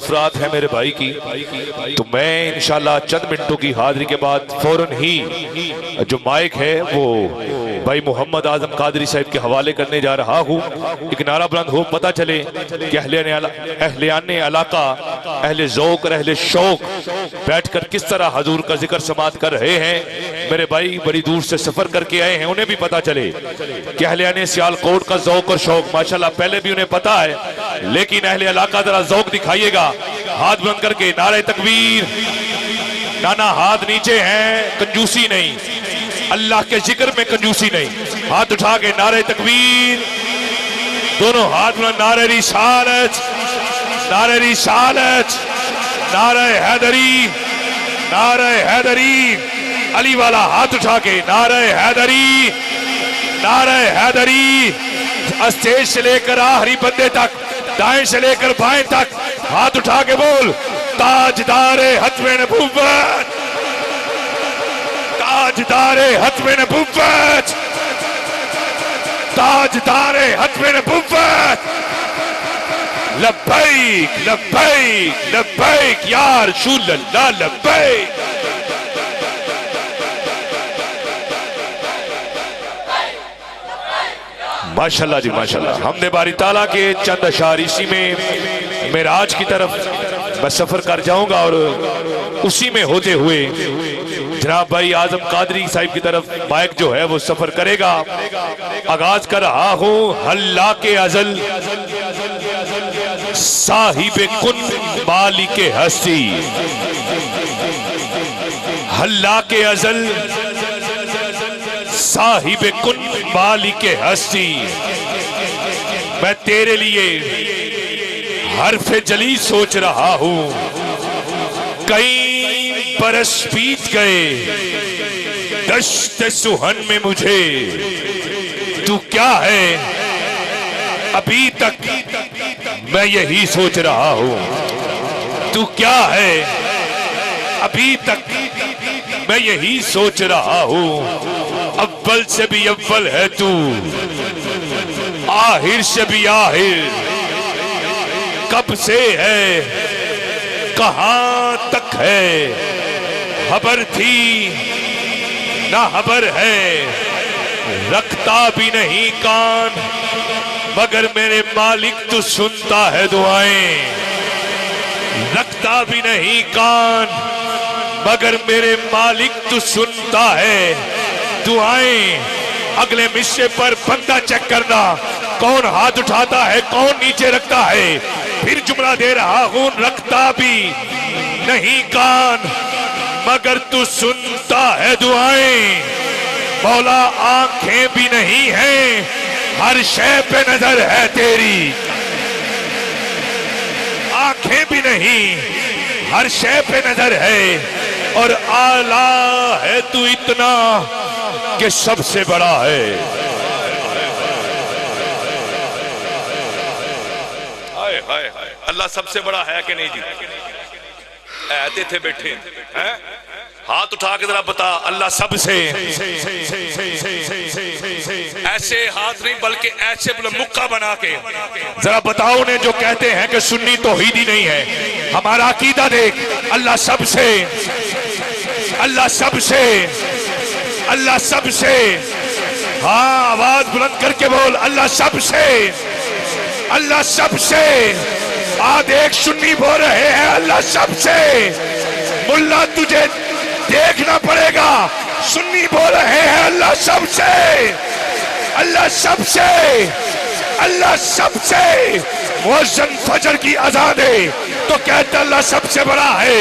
افراد ہیں میرے بھائی کی، تو میں انشاءاللہ چند منٹوں کی حاضری کے بعد فوراً ہی جو مائک ہے وہ بھائی محمد اعظم قادری صاحب کے حوالے کرنے جا رہا ہوں۔ ایک نعرہ بلند ہو، پتہ چلے کہ اہلیان علاقہ، اہل ذوق اور اہل شوق بیٹھ کر کس طرح حضور کا ذکر سماعت کر رہے ہیں۔ میرے بھائی بڑی دور سے سفر کر کے آئے ہیں، انہیں بھی پتہ چلے کہ اہلیان سیالکوٹ کا ذوق اور شوق ماشاءاللہ پہلے بھی انہیں پتہ ہے، لیکن اہل علاقہ ذرا ذوق دکھائیے گا، ہاتھ بلند کر کے نعرہ تکبیر۔ نانا ہاتھ نیچے ہیں، کنجوسی نہیں، اللہ کے ذکر میں کنجوسی نہیں، ہاتھ اٹھا کے نعرہ تکبیر، دونوں ہاتھ بلند، نعرہ رسالت، نعرہ رسالت، نعرہ حیدری، نعرہ حیدری، علی والا ہاتھ اٹھا کے نعرہ حیدری، نعرہ حیدری، اسٹیج سے لے کر آخری بندے تک، دائیں سے لے کر بائیں تک، ہاتھ اٹھا کے بول تاجدار ختم نبوت، تاجدار ختم نبوت، تاجدار ختم نبوت، لبیک لبیک لبیک یا رسول اللہ لبیک۔ ماشاءاللہ جی ماشاءاللہ، حمد باری تعالیٰ کے چند اشعار، اسی میں معراج کی طرف میں سفر کر جاؤں گا اور اسی میں ہوتے ہوئے جناب بھائی اعظم قادری صاحب کی طرف مائک جو ہے وہ سفر کرے گا۔ آغاز کر رہا ہوں، اللہ کے ازل صاحب کن مالک ہستی، اللہ کے ازل صاحب کن مالک ہستی، میں تیرے لیے حرف جلی سوچ رہا ہوں، کئی برس بیت گئے دشت سہن میں مجھے، تو کیا ہے ابھی تک میں یہی سوچ رہا ہوں، تو کیا ہے ابھی تک میں یہی سوچ رہا ہوں، اول سے بھی اول ہے تو، آخر سے بھی آخر، کب سے ہے کہاں تک ہے، خبر تھی نہ خبر ہے، رکھتا بھی نہیں کان، مگر میرے مالک تو سنتا ہے دعائیں، رکھتا بھی نہیں کان، مگر میرے مالک تو سنتا ہے دعائیں۔ اگلے مصرے پر بندہ چیک کرنا، کون ہاتھ اٹھاتا ہے کون نیچے رکھتا ہے۔ پھر جملہ دے رہا ہوں، رکھتا بھی نہیں کان مگر تو سنتا ہے دعائیں، مولا آنکھیں بھی نہیں ہیں ہر شے پہ نظر ہے تیری، آنکھیں بھی نہیں ہر شے پہ نظر ہے، اور اعلیٰ ہے تو اتنا کہ سب سے بڑا ہے۔ اللہ سب سے بڑا ہے کہ نہیں جی؟ ایتے تھے بیٹھے ہاتھ اٹھا کے ذرا بتا، اللہ سب سے، ایسے ہاتھ نہیں بلکہ ایسے مکہ بنا کے ذرا بتاؤ انہیں جو کہتے ہیں کہ سنی توحیدی نہیں ہے، ہمارا عقیدہ دیکھ، اللہ سب سے، اللہ سب سے، اللہ سب سے، ہاں آواز بلند کر کے بول، اللہ سب سے، اللہ سب سے، دیکھ سنی بول رہے ہیں اللہ سب سے، ملا تجھے دیکھنا پڑے گا، سنی بول رہے ہیں اللہ سب سے، اللہ سب سے، اللہ سب سے، مؤذن فجر کی اذان دے تو کہتا اللہ سب سے بڑا ہے،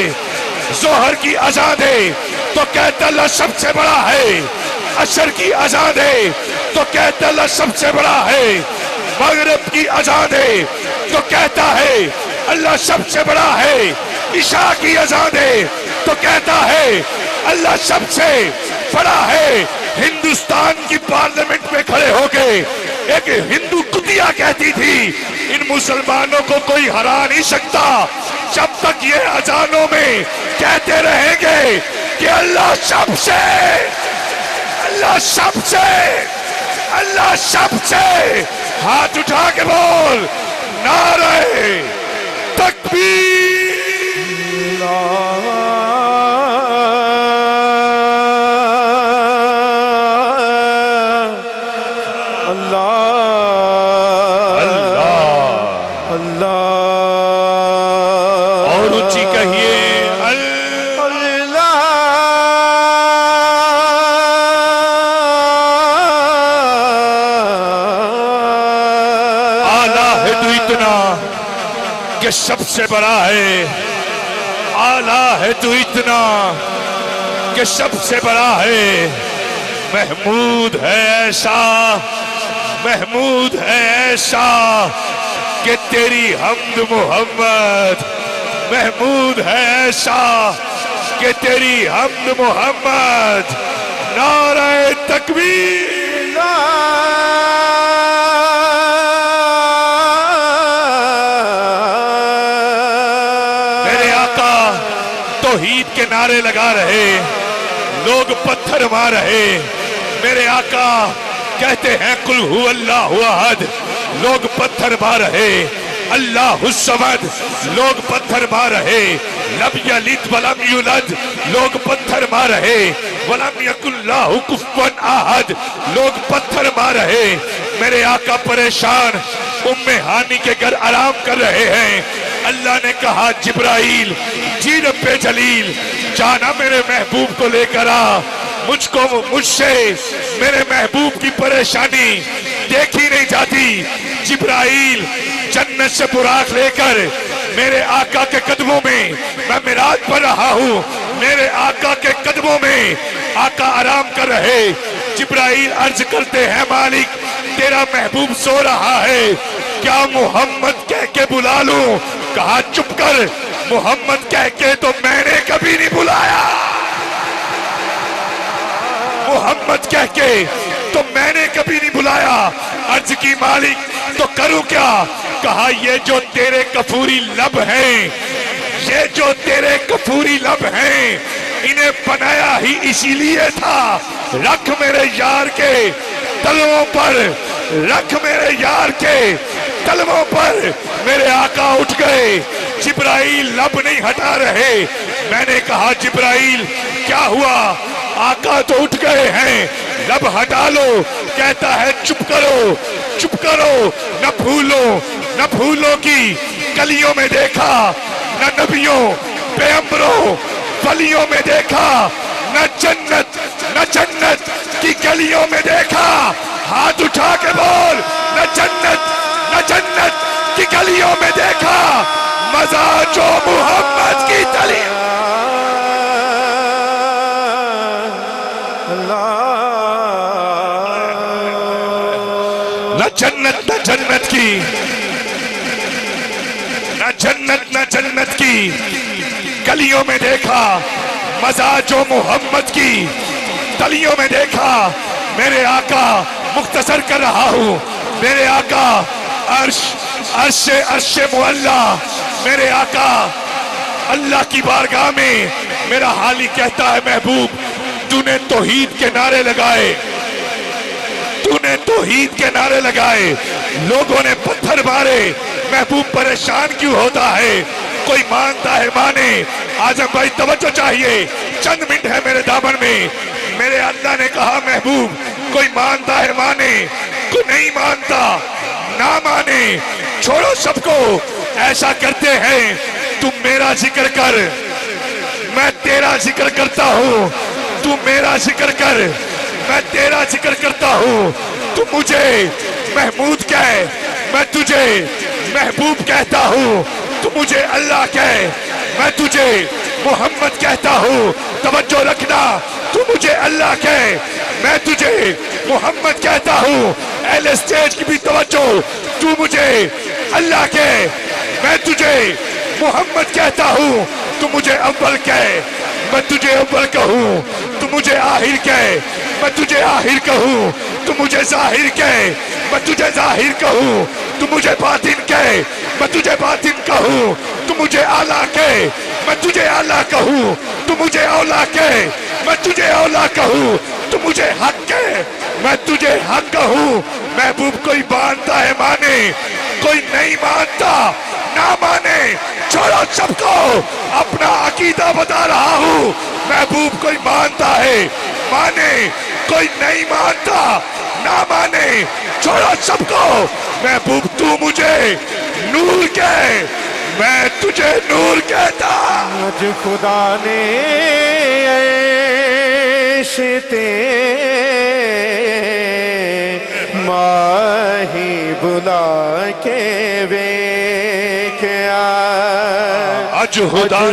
ظہر کی اذان دے تو کہتا اللہ سب سے بڑا ہے، عصر کی اذان دے تو کہتا اللہ سب سے بڑا ہے، مغرب کی اذان دے تو کہتا ہے اللہ سب سے بڑا ہے، عشاء کی اذان دے تو کہتا ہے اللہ سب سے بڑا ہے۔ ہندوستان کی پارلیمنٹ میں کھڑے ہو کے ایک ہندو کتیا کہتی تھی، ان مسلمانوں کو کوئی ہرا نہیں سکتا جب تک یہ اذانوں میں کہتے رہیں گے کہ اللہ سب سے، اللہ سب سے، اللہ سب سے۔ ہاتھ اٹھا کے بول، نعرہ تکبیر۔ اونچی کہیے کہ سب سے بڑا ہے، اعلیٰ ہے تو اتنا کہ سب سے بڑا ہے، محمود ہے ایسا، محمود ہے ایسا کہ تیری حمد محمد، محمود ہے ایسا کہ تیری حمد محمد، نعرہ تکبیر توحید کے نعرے لگا رہے، لوگ پتھر مار رہے، میرے آقا کہتے ہیں قل هو اللہ احد، لوگ پتھر مار رہے، اللہ الصمد، لوگ پتھر مار رہے، لم یلد ولم یولد، لوگ پتھر مار رہے، ولم یکن له کفوا احد، لوگ پتھر مار رہے، میرے آقا پریشان ام ہانی کے گھر آرام کر رہے ہیں، اللہ نے کہا جبرائیل جی رب جلیل جانا میرے محبوب کو لے کر آ، مجھ سے میرے محبوب کی پریشانی دیکھی نہیں جاتی، جبرائیل جنت سے براق لے کر میرے آقا کے قدموں میں میں معراج پر رہا ہوں، میرے آقا کے قدموں میں آقا آرام کر رہے، جبرائیل عرض کرتے ہیں مالک تیرا محبوب سو رہا ہے، کیا محمد کہہ کے بلا لوں؟ کہا چپ کر، محمد کہہ کے تو میں نے کبھی نہیں بلایا، محمد کہہ کے تو میں نے کبھی نہیں بلایا، عرض کی مالک تو کروں کیا؟ کہا یہ جو تیرے کفوری لب ہیں، یہ جو تیرے کفوری لب ہیں انہیں بنایا ہی اسی لیے تھا، رکھ میرے یار کے تلووں پر، رکھ میرے یار کے تلووں پر، میرے آقا اٹھ گئے، جبرائیل لب نہیں ہٹا رہے، میں نے کہا جبرائیل کیا ہوا؟ آقا تو اٹھ گئے ہیں، لب ہٹا لو، کہتا ہے چپ کرو، چپ کرو، نہ بھولو، نہ بھولو کی گلیوں میں دیکھا، نہ نبیوں پیغمبروں ولیوں میں دیکھا، نہ جنت کی گلیوں میں دیکھا، ہاتھ اٹھا کے بول، نہ جنت کی گلیوں میں دیکھا، مزہ جو محمد کی تلی، نہ جنت کی، نہ جنت کی گلیوں میں دیکھا، مزہ جو محمد کی تلیوں میں دیکھا، میرے آقا مختصر کر رہا ہوں، میرے آقا عرش معلا، میرے آقا اللہ کی بارگاہ میں میرا حالی کہتا ہے محبوب تو نے توحید کے نعرے لگائے، تو نے توحید کے نعرے لگائے، لوگوں نے پتھر مارے، محبوب پریشان کیوں ہوتا ہے؟ کوئی مانتا ہے مانے، اعظم بھائی توجہ چاہیے، چند منٹ ہے میرے دامن میں، میرے اللہ نے کہا محبوب کوئی مانتا ہے مانے، کوئی نہیں مانتا نہ مانے، چھوڑو سب کو، ایسا کرتے ہیں تم میرا ذکر کر، میں تیرا ذکر کرتا ہوں، تو میرا ذکر کر، میں تیرا ذکر کرتا ہوں، تو مجھے محمود کہے، میں تجھے محبوب کہتا ہوں، تو مجھے اللہ کہے، میں تجھے محمد کہتا ہوں، توجہ رکھنا، تو مجھے اللہ کہے، میں تجھے محمد کہتا ہوں، اہل اسٹیج کی بھی توجہ، تو مجھے اللہ کہے، میں تجھے محمد کہتا ہوں، تو مجھے اول کہے، میں تجھے اول کہوں، تو مجھے آخر کہے، میں تجھے آخر کہوں، تو مجھے ظاہر کہے، میں تجھے ظاہر کہوں، تو مجھے باطن کہے، میں تجھے باطن کہوں، تو مجھے اعلیٰ کہے، میں تجھے اعلیٰ کہوں، تو مجھے اولیٰ کہے، میں تجھے اولیٰ کہوں، تو مجھے حق کہے، میں تجھے حق کہوں، محبوب کوئی مانتا ہے مانے، کوئی نہیں مانتا نہ مانے، چھوڑو سب کو، اپنا عقیدہ بتا رہا ہوں، محبوب کوئی مانتا ہے مانے، کوئی نہیں مانتا نہ مانے، چھوڑو سب کو، محبوب تو مجھے نور کہے، میں تجھے نور کہتا. آج خدا نے عیشتے ماہی بلا کے ویکھیا. آج خدا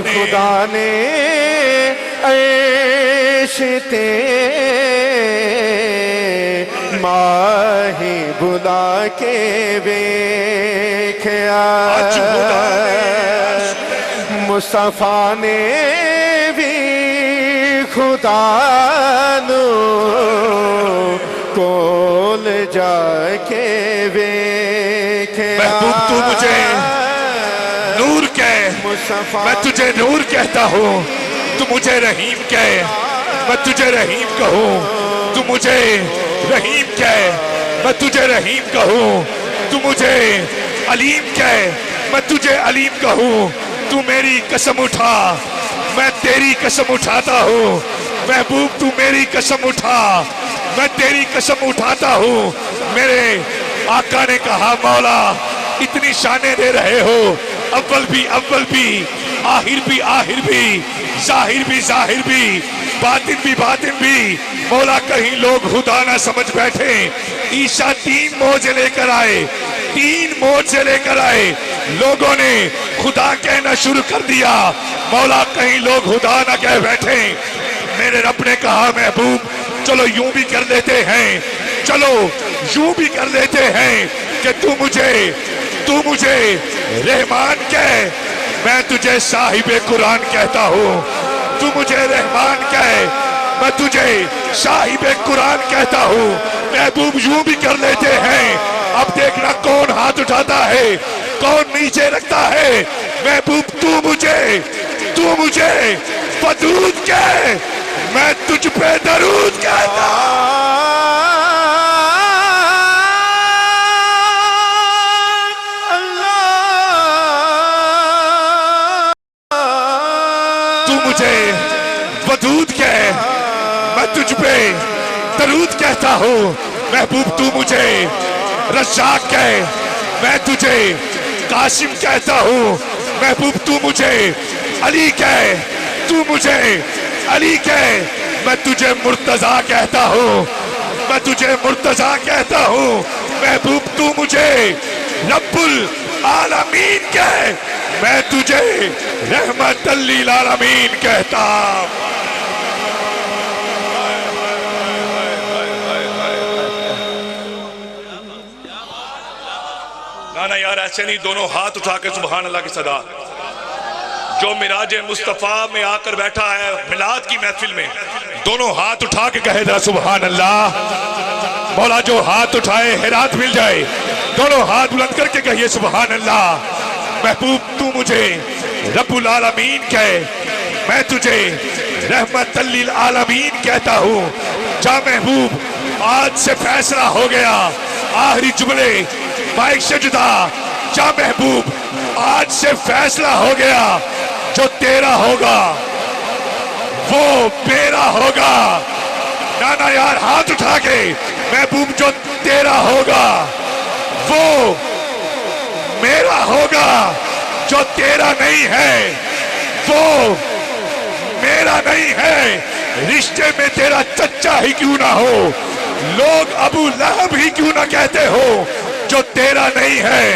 نے عیشتے ماہی بلا کے ویکھیا. آج خدا مصطفیٰ نے بھی خدا نو کول جا کے ویکھیا. محبوب تو مجھے نور کہہ، میں تجھے نور کہتا ہوں. تو مجھے رحیم کہہ، میں تجھے رحیم کہوں. تو مجھے رحیم کہہ، میں تجھے رحیم کہوں. تو مجھے علیم کہہ، میں تجھے علیم کہوں. تو میری قسم اٹھا، میں تیری قسم اٹھاتا ہوں. محبوب تو میری قسم اٹھا، میں تیری قسم اٹھاتا ہوں. میرے آقا نے کہا مولا اتنی شانیں دے رہے ہو، اول بھی آخر بھی آخر بھی، ظاہر بھی باطن بھی. مولا کہیں لوگ خدا نہ سمجھ بیٹھے. عیسیٰ 3 موجے لے کر آئے، لوگوں نے خدا کہنا شروع کر دیا. مولا کہیں لوگ خدا نہ کہہ بیٹھے. میرے رب نے کہا محبوب چلو یوں بھی کر لیتے ہیں، چلو یوں بھی کر لیتے ہیں کہ تو مجھے رحمان کہہ، میں تجھے صاحب قرآن کہتا ہوں. تو مجھے رحمان کہہ، میں تجھے صاحب قرآن کہتا ہوں. محبوب یوں بھی کر لیتے ہیں. اب دیکھنا کون ہاتھ اٹھاتا ہے، کون نیچے رکھتا ہے. محبوب تو مجھے فدود کہہ، میں تجھ پہ درود کہتا. تو مجھے ودود کہہ، میں تجھ پہ درود کہتا ہوں. محبوب تو مجھے رزاق کہہ، میں تجھے قاسم کہتا ہوں. محبوب تو مجھے علی کہہ، تو مجھے علی کہہ، میں تجھے مرتضیٰ کہتا ہوں. محبوب تو مجھے رب العالمین کہہ، میں تجھے رحمت للعالمین کہتا. نانا یار ایسے نہیں، دونوں ہاتھ اٹھا کے سبحان اللہ کی صدا. جو معراج مصطفیٰ میں آ کر بیٹھا ہے میلاد کی محفل میں، دونوں ہاتھ اٹھا کے کہے ذرا سبحان اللہ. مولا جو ہاتھ اٹھائے ہیرات مل جائے. دونوں ہاتھ بلند کر کے کہیے سبحان اللہ. محبوب تو مجھے رب العالمین کہے، میں تجھے رحمت للعالمین کہتا ہوں. جا محبوب آج سے فیصلہ ہو گیا، آخری جملے مائک سے جدا. جا محبوب آج سے فیصلہ ہو گیا، جو تیرا ہوگا وہ میرا ہوگا. نانا یار ہاتھ اٹھا کے محبوب جو تیرا ہوگا وہ میرا ہوگا، جو تیرا نہیں ہے وہ میرا نہیں ہے. رشتے میں تیرا چچا ہی کیوں نہ ہو، لوگ ابو لہب ہی کیوں نہ کہتے ہو، جو تیرا نہیں ہے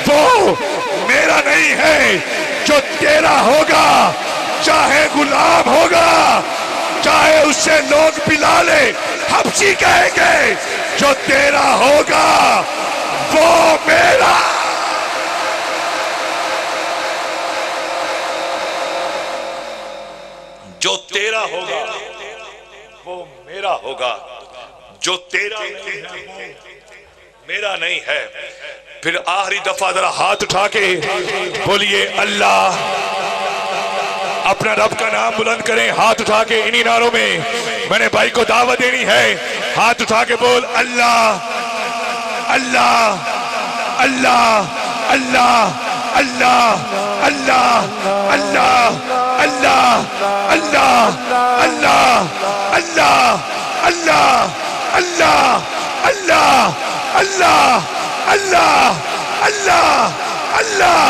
وہ میرا نہیں ہے. جو تیرا ہوگا چاہے غلام ہوگا، چاہے اس سے لوگ بلال حبشی کہیں گے، جو تیرا ہوگا وہ میرا. جو تیرا ہوگا وہ میرا ہوگا، جو تیرا نہیں ہے وہ میرا نہیں ہے. پھر آخری دفعہ ذرا ہاتھ اٹھا کے بولیے اللہ. اپنا رب کا نام بلند کریں ہاتھ اٹھا کے. انہی نعروں میں میں نے بھائی کو دعوت دینی ہے. ہاتھ اٹھا کے بول اللہ اللہ اللہ اللہ اللہ اللہ اللہ اللہ اللہ اللہ اللہ اللہ اللہ اللہ اللہ اللہ اللہ اللہ